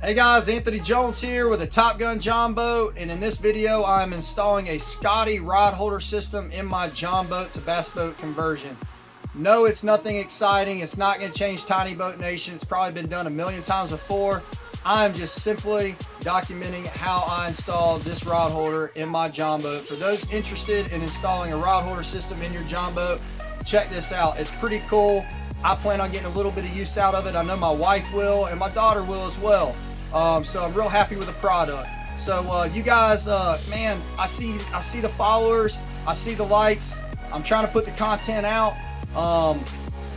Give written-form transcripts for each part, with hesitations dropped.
Hey guys, Anthony Jones here with a Top Gun John boat, and in this video I'm installing a Scotty Rod Holder System in my John boat to bass boat conversion. No, it's nothing exciting. It's not going to change Tiny Boat Nation. It's probably been done a million times before. I'm just simply documenting how I installed this rod holder in my John boat. For those interested in installing a rod holder system in your John boat, check this out. It's pretty cool. I plan on getting a little bit of use out of it. I know my wife will, and my daughter will as well. So I'm real happy with the product. So you guys, man, I see the followers, I see the likes. I'm trying to put the content out.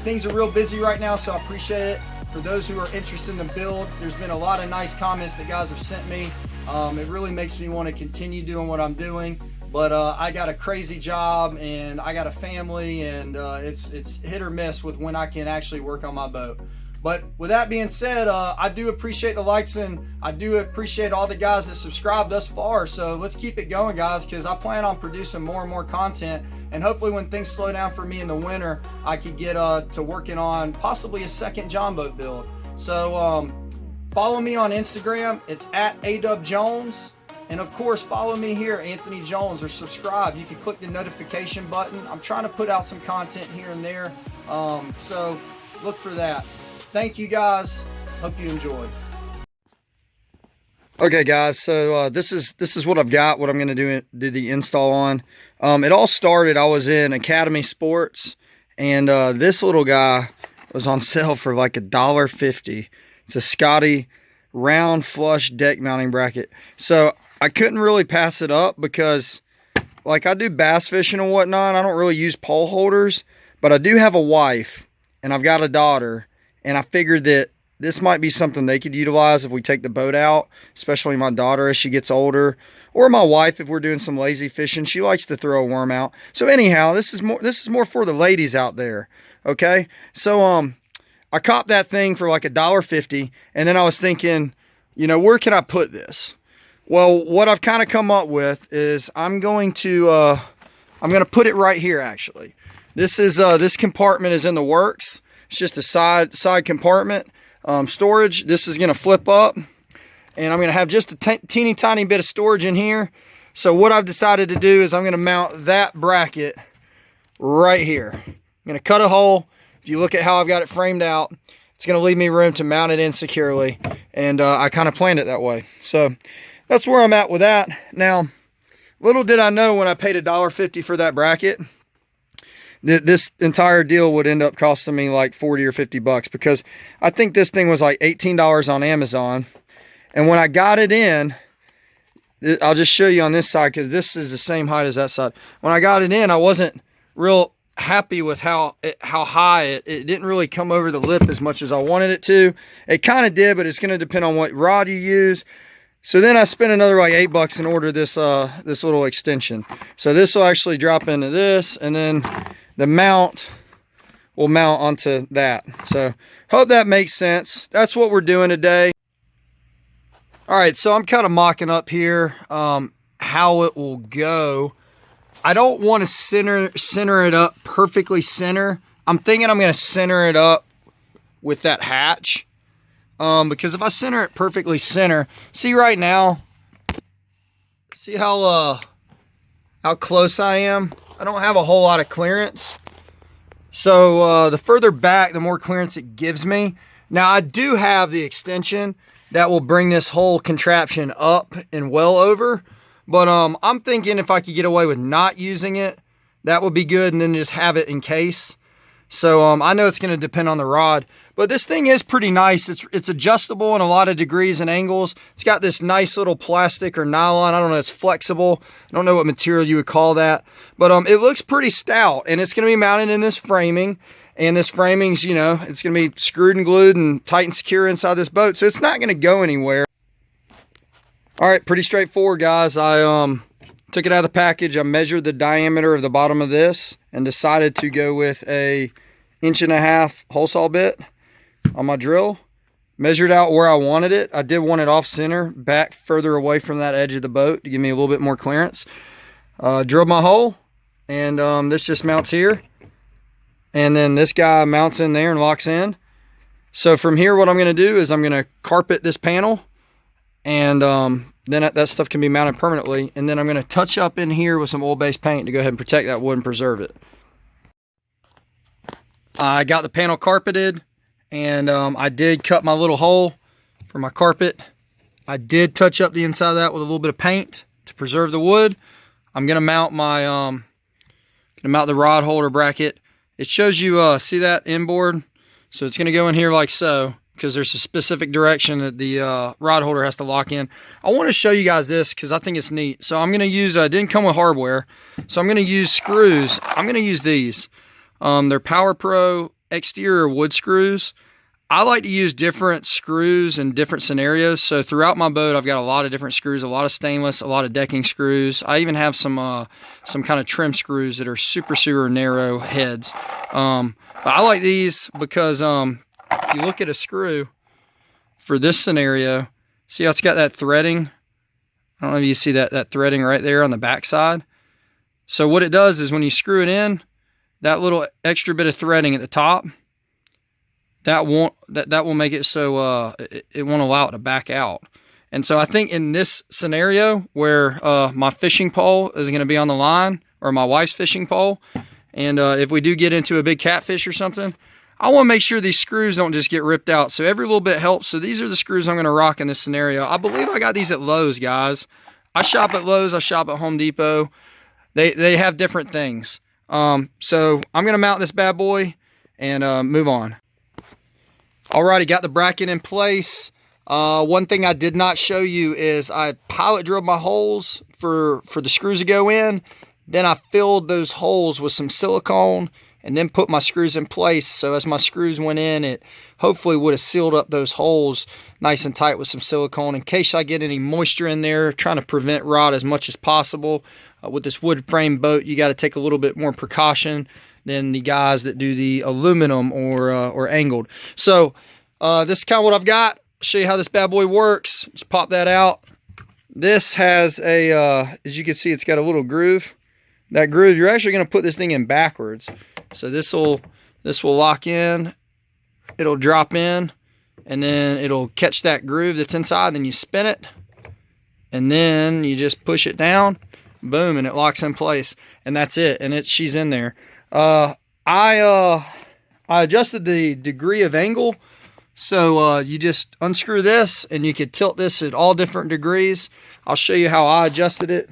Things are real busy right now, so I appreciate it. For those who are interested in the build, there's been a lot of nice comments that guys have sent me. It really makes me want to continue doing what I'm doing. But I got a crazy job and I got a family, and it's hit or miss with when I can actually work on my boat. But with that being said, I do appreciate the likes, and I do appreciate all the guys that subscribed thus far. So let's keep it going, guys, because I plan on producing more and more content. And hopefully when things slow down for me in the winter, I could get to working on possibly a second John boat build. So follow me on Instagram. It's at @AWJones. And of course, follow me here, Anthony Jones, or subscribe. You can click the notification button. I'm trying to put out some content here and there. So look for that. Thank you guys. Hope you enjoy. Okay guys, so this is what I've got, what I'm going to do the install on. It all started, I was in Academy Sports, and this little guy was on sale for like $1.50. It's a Scotty round flush deck mounting bracket. So I couldn't really pass it up because, like, I do bass fishing and whatnot. I don't really use pole holders, but I do have a wife and I've got a daughter. And I figured that this might be something they could utilize if we take the boat out, especially my daughter as she gets older, or my wife if we're doing some lazy fishing. She likes to throw a worm out. So anyhow, this is more for the ladies out there. Okay, so I copped that thing for like $1.50, and then I was thinking, you know, where can I put this? Well, what I've kind of come up with is I'm going to put it right here. Actually, this compartment is in the works. It's just a side compartment storage. This is going to flip up, and I'm going to have just a teeny tiny bit of storage in here. So what I've decided to do is I'm going to mount that bracket right here. I'm going to cut a hole. If you look at how I've got it framed out, it's going to leave me room to mount it in securely, and I kind of planned it that way. So that's where I'm at with that. Now, little did I know when I paid $1.50 for that bracket, this entire deal would end up costing me like 40 or 50 bucks, because I think this thing was like $18 on Amazon. And when I got it in, I'll just show you on this side, because this is the same height as that side. When I got it in, I wasn't real happy with how high it didn't really come over the lip as much as I wanted it to. It kind of did, but it's going to depend on what rod you use. So then I spent another like $8 and ordered this little extension. So this will actually drop into this, and then the mount will mount onto that. So hope that makes sense. That's what we're doing today. All right, so I'm kind of mocking up here how it will go. I don't want to center it up perfectly center. I'm thinking I'm going to center it up with that hatch, because if I center it perfectly center, see right now, see how close I am? I don't have a whole lot of clearance. So the further back, the more clearance it gives me. Now I do have the extension that will bring this whole contraption up and well over. But I'm thinking if I could get away with not using it, that would be good, and then just have it in case. So I know it's going to depend on the rod, but this thing is pretty nice. It's adjustable in a lot of degrees and angles. It's got this nice little plastic or nylon. I don't know. It's flexible. I don't know what material you would call that, but it looks pretty stout, and it's going to be mounted in this framing. And this framing's, you know, it's going to be screwed and glued and tight and secure inside this boat, so it's not going to go anywhere. All right, pretty straightforward, guys. I took it out of the package. I measured the diameter of the bottom of this and decided to go with a 1.5-inch hole saw bit on my drill. Measured out where I wanted it. I did want it off center, back further away from that edge of the boat to give me a little bit more clearance. Drilled my hole, and this just mounts here. And then this guy mounts in there and locks in. So from here, what I'm going to do is I'm going to carpet this panel. And then that stuff can be mounted permanently. And then I'm going to touch up in here with some oil-based paint to go ahead and protect that wood and preserve it. I got the panel carpeted, and I did cut my little hole for my carpet. I did touch up the inside of that with a little bit of paint to preserve the wood. I'm going to mount my the rod holder bracket. It shows you see that inboard, so it's going to go in here like so, because there's a specific direction that the rod holder has to lock in. I want to show you guys this because I think it's neat. So I'm going to use, it didn't come with hardware, so I'm going to use screws. I'm going to use these. They're Power Pro exterior wood screws. I like to use different screws in different scenarios. So throughout my boat, I've got a lot of different screws, a lot of stainless, a lot of decking screws. I even have some kind of trim screws that are super narrow heads. But I like these because if you look at a screw for this scenario, see how it's got that threading? I don't know if you see that threading right there on the back side. So what it does is when you screw it in, that little extra bit of threading at the top, that will make it so it won't allow it to back out. And so I think in this scenario where my fishing pole is going to be on the line, or my wife's fishing pole, and if we do get into a big catfish or something, I want to make sure these screws don't just get ripped out. So every little bit helps. So these are the screws I'm going to rock in this scenario. I believe I got these at Lowe's, guys. I shop at Lowe's. I shop at Home Depot. They have different things. So I'm going to mount this bad boy and move on. Alrighty, got the bracket in place. One thing I did not show you is I pilot drilled my holes for the screws to go in. Then I filled those holes with some silicone and then put my screws in place. So as my screws went in, it hopefully would have sealed up those holes nice and tight with some silicone in case I get any moisture in there, trying to prevent rot as much as possible. With this wood frame boat, you got to take a little bit more precaution than the guys that do the aluminum or angled. So this is kind of what I've got. I'll show you how this bad boy works. Just pop that out. This has a, as you can see, it's got a little groove. That groove, you're actually going to put this thing in backwards. So this will lock in. It'll drop in, and then it'll catch that groove that's inside. Then you spin it, and then you just push it down. Boom, and it locks in place, and that's it. And she's in there. I adjusted the degree of angle, so you just unscrew this, and you could tilt this at all different degrees. I'll show you how I adjusted it.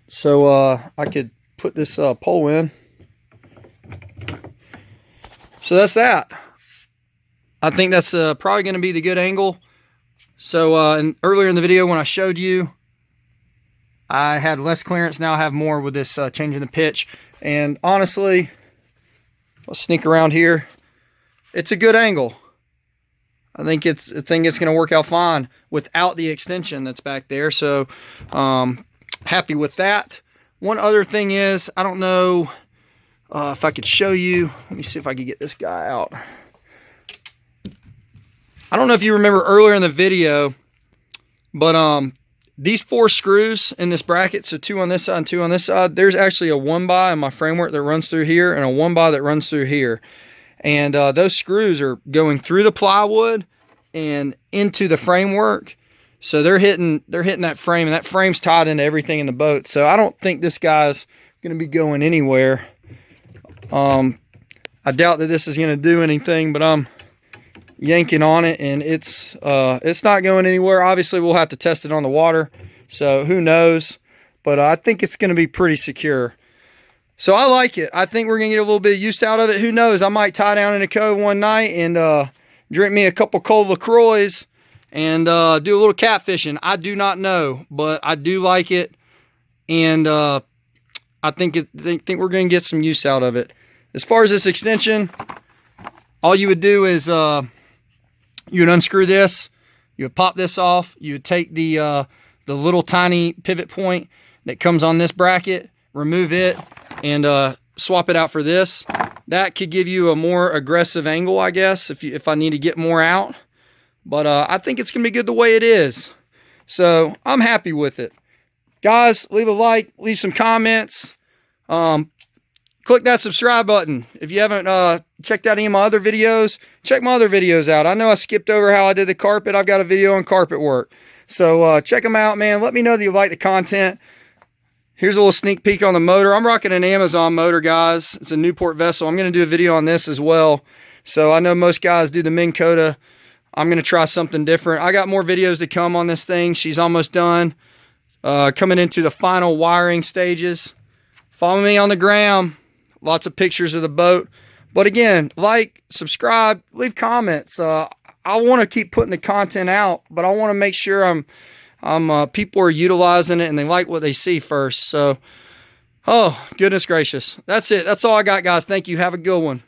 So I could put this pole in. So that's that. I think that's probably going to be the good angle. So and earlier in the video when I showed you, I had less clearance. Now I have more with this changing the pitch. And honestly, I'll sneak around here. It's a good angle. I think it's going to work out fine without the extension that's back there. So happy with that. One other thing is, I don't know if I could show you. Let me see if I could get this guy out. I don't know if you remember earlier in the video, but these 4 screws in this bracket, so 2 on this side and 2 on this side, there's actually a 1x in my framework that runs through here and a 1x that runs through here. And those screws are going through the plywood and into the framework. So they're hitting that frame, and that frame's tied into everything in the boat. So I don't think this guy's going to be going anywhere. I doubt that this is going to do anything, but I'm yanking on it, and it's not going anywhere. Obviously, we'll have to test it on the water, so who knows? But I think it's going to be pretty secure. So I like it. I think we're going to get a little bit of use out of it. Who knows? I might tie down in a cove one night and drink me a couple cold LaCroix and do a little catfishing. I do not know, but I do like it, and I think we're going to get some use out of it. As far as this extension, all you would do is you would unscrew this, you would pop this off, you would take the little tiny pivot point that comes on this bracket, remove it, and swap it out for this. That could give you a more aggressive angle, I guess, if I need to get more out. But I think it's going to be good the way it is. So I'm happy with it. Guys, leave a like, leave some comments. click that subscribe button. If you haven't checked out any of my other videos, check my other videos out. I know I skipped over how I did the carpet. I've got a video on carpet work. So check them out, man. Let me know that you like the content. Here's a little sneak peek on the motor. I'm rocking an Amazon motor, guys. It's a Newport vessel. I'm going to do a video on this as well. So I know most guys do the Minn Kota. I'm going to try something different. I got more videos to come on this thing. She's almost done. Coming into the final wiring stages. Follow me on the gram. Lots of pictures of the boat. But again, like, subscribe, leave comments. I want to keep putting the content out, but I want to make sure people are utilizing it and they like what they see first. So, oh, goodness gracious. That's it. That's all I got, guys. Thank you. Have a good one.